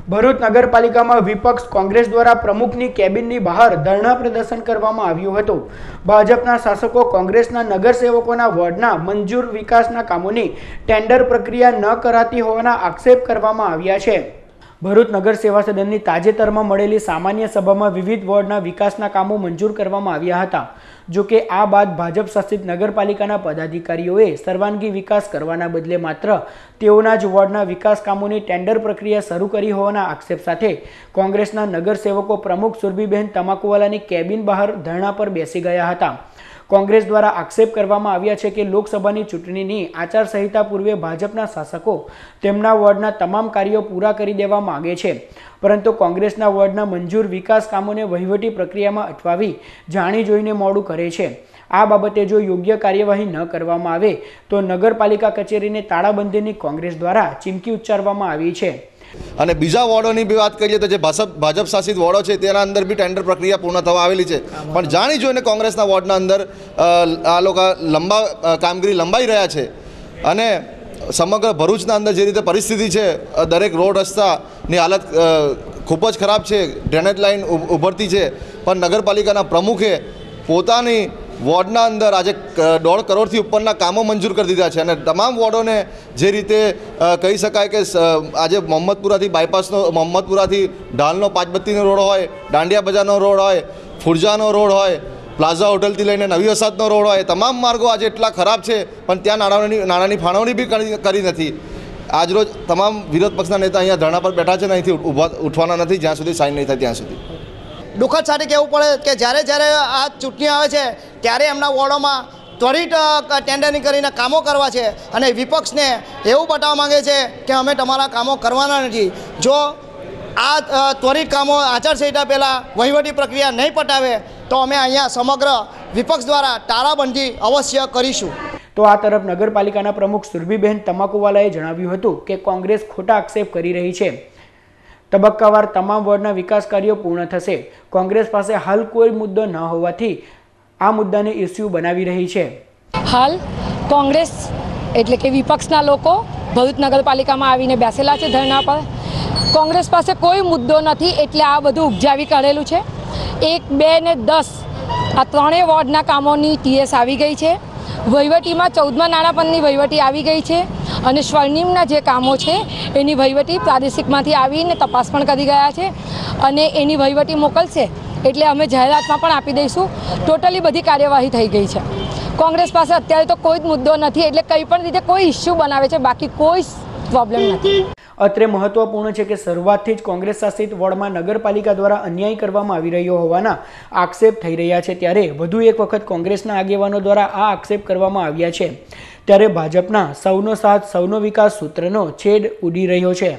ભરૂચ નગરપાલિકામાં વિપક્ષ કોંગ્રેસ દ્વારા પ્રમુખની કેબિનની બહાર ધરણા પ્રદર્શન કરવામાં આવ્યું હતું। ભાજપના શાસકો કોંગ્રેસના નગરસેવકોના વોર્ડના મંજૂર વિકાસના કામોની ટેન્ડર પ્રક્રિયા ન કરાતી હોવાના આક્ષેપ કરવામાં આવ્યા છે। ભરૂચ નગર સેવા સદનની તાજેતરમાં મળેલી સામાન્ય સભામાં વિવિધ વોર્ડના વિકાસના કામો મંજૂર કરવામાં આવ્યા હતા। જો કે આ બાદ ભાજપ શાસિત નગરપાલિકાના પદાધિકારીઓએ સર્વાંગી વિકાસ કરવાના બદલે માત્ર તેઓના જ વોર્ડના વિકાસ કામોની ટેન્ડર પ્રક્રિયા શરૂ કરી હોવાના આક્ષેપ સાથે કોંગ્રેસના નગરસેવકો પ્રમુખ સુરભીબેન તમાકુવાલાની કેબિન બહાર ધરણા પર બેસી ગયા હતા। કોંગ્રેસ દ્વારા આક્ષેપ કરવામાં આવ્યા છે કે લોકસભાની ચૂંટણીની આચારસંહિતા પૂર્વે ભાજપના શાસકો તેમના વોર્ડના તમામ કાર્યો પૂરા કરી દેવા માંગે છે, પરંતુ કોંગ્રેસના વોર્ડના મંજૂર વિકાસ કામોને વહીવટી પ્રક્રિયામાં અટકાવી જાણી જોઈને મોડું કરે છે। આ બાબતે જો યોગ્ય કાર્યવાહી ન કરવામાં આવે તો નગરપાલિકા કચેરીને તાળાબંધીની કોંગ્રેસ દ્વારા ચીમકી ઉચ્ચારવામાં આવી છે। અને બીજા વોર્ડોની બી વાત કરીએ તો જે ભાજપ શાસિત વોર્ડો છે તેના અંદર બી ટેન્ડર પ્રક્રિયા પૂર્ણ થવા આવેલી છે, પણ જાણી જોઈને કોંગ્રેસના વોર્ડના અંદર આ લોકો કામગીરી લંબાઈ રહ્યા છે। અને સમગ્ર ભરૂચના અંદર જે રીતે પરિસ્થિતિ છે, દરેક રોડ રસ્તાની હાલત ખૂબ જ ખરાબ છે, ડ્રેનેજ લાઇન ઉભરતી છે, પણ નગરપાલિકાના પ્રમુખે પોતાની વોર્ડના અંદર આજે 1.5 કરોડથી ઉપરના કામો મંજૂર કરી દીધા છે। અને તમામ વોર્ડોને જે રીતે કહી શકાય કે આજે મોહમ્મદપુરાથી બાયપાસનો, મોહમ્મદપુરાથી ઢાલનો 5 રોડ હોય, દાંડિયા બજારનો રોડ હોય, ફુરજાનો રોડ હોય, પ્લાઝા હોટલથી લઈને નવી વસાહતનો રોડ હોય, તમામ માર્ગો આજે એટલા ખરાબ છે, પણ ત્યાં નાણાંની ફાળવણી બી કરી નથી। આજરોજ તમામ વિરોધ પક્ષના નેતા અહીંયા ધરણા પર બેઠા છે ને અહીંથી ઉઠવાના નથી જ્યાં સુધી સાઇન નહીં થાય ત્યાં સુધી। દુઃખદ સાથે કહેવું પડે કે જ્યારે આ ચૂંટણી આવે છે ત્યારે એમના વોર્ડોમાં ત્વરિત ટેન્ડરિંગ કરીને કામો કરવા છે અને વિપક્ષને એવું બતાવવા માંગે છે કે અમે તમારા કામો કરવાના નથી। જો આ ત્વરિત કામો આચારસંહિતા પહેલાં વહીવટી પ્રક્રિયા નહીં પટાવે તો અમે અહીંયા સમગ્ર વિપક્ષ દ્વારા તાળાબંધી અવશ્ય કરીશું। તો આ તરફ નગરપાલિકાના પ્રમુખ સુરભીબેન તમાકુવાલાએ જણાવ્યું હતું કે કોંગ્રેસ ખોટા આક્ષેપ કરી રહી છે। તબક્કાવાર તમામ વોર્ડના વિકાસ કાર્યો પૂર્ણ થશે। કોંગ્રેસ પાસે હાલ કોઈ મુદ્દો ન હોવાથી આ મુદ્દાને ઇસ્યુ બનાવી રહી છે। હાલ કોંગ્રેસ એટલે કે વિપક્ષના લોકો ભરૂચ નગરપાલિકામાં આવીને બેસેલા છે ધરણા પર। કોંગ્રેસ પાસે કોઈ મુદ્દો નથી એટલે આ બધું ઉપજાવી કાઢેલું છે। 1, 2 ને 10 આ ત્રણેય વોર્ડના કામોની ટીએસ આવી ગઈ છે। વહીવટીમાં 14મા નાણાપંચની વહીવટી આવી ગઈ છે અને સ્વર્ણિમના જે કામો છે એની વહીવટી પ્રાદેશિકમાંથી આવીને તપાસ પણ કરી ગયા છે અને એની વહીવટી મોકલશે એટલે અમે જાહેરાતમાં પણ આપી દઈશું। ટોટલી બધી કાર્યવાહી થઈ ગઈ છે। કોંગ્રેસ પાસે અત્યારે તો કોઈ જ મુદ્દો નથી એટલે કંઈ પણ રીતે કોઈ ઇસ્યુ બનાવે છે, બાકી કોઈ પ્રોબ્લેમ નથી। અત્રે મહત્વપૂર્ણ છે કે શરૂઆતથી જ કોંગ્રેસ શાસિત વોર્ડમાં નગરપાલિકા દ્વારા અન્યાય કરવામાં આવી રહ્યો હોવાના આક્ષેપ થઈ રહ્યા છે, ત્યારે વધુ એક વખત કોંગ્રેસના આગેવાનો દ્વારા આ આક્ષેપ કરવામાં આવ્યા છે, ત્યારે ભાજપના સૌનો સાથ સૌનો વિકાસ સૂત્રનો છેદ ઉડી રહ્યો છે।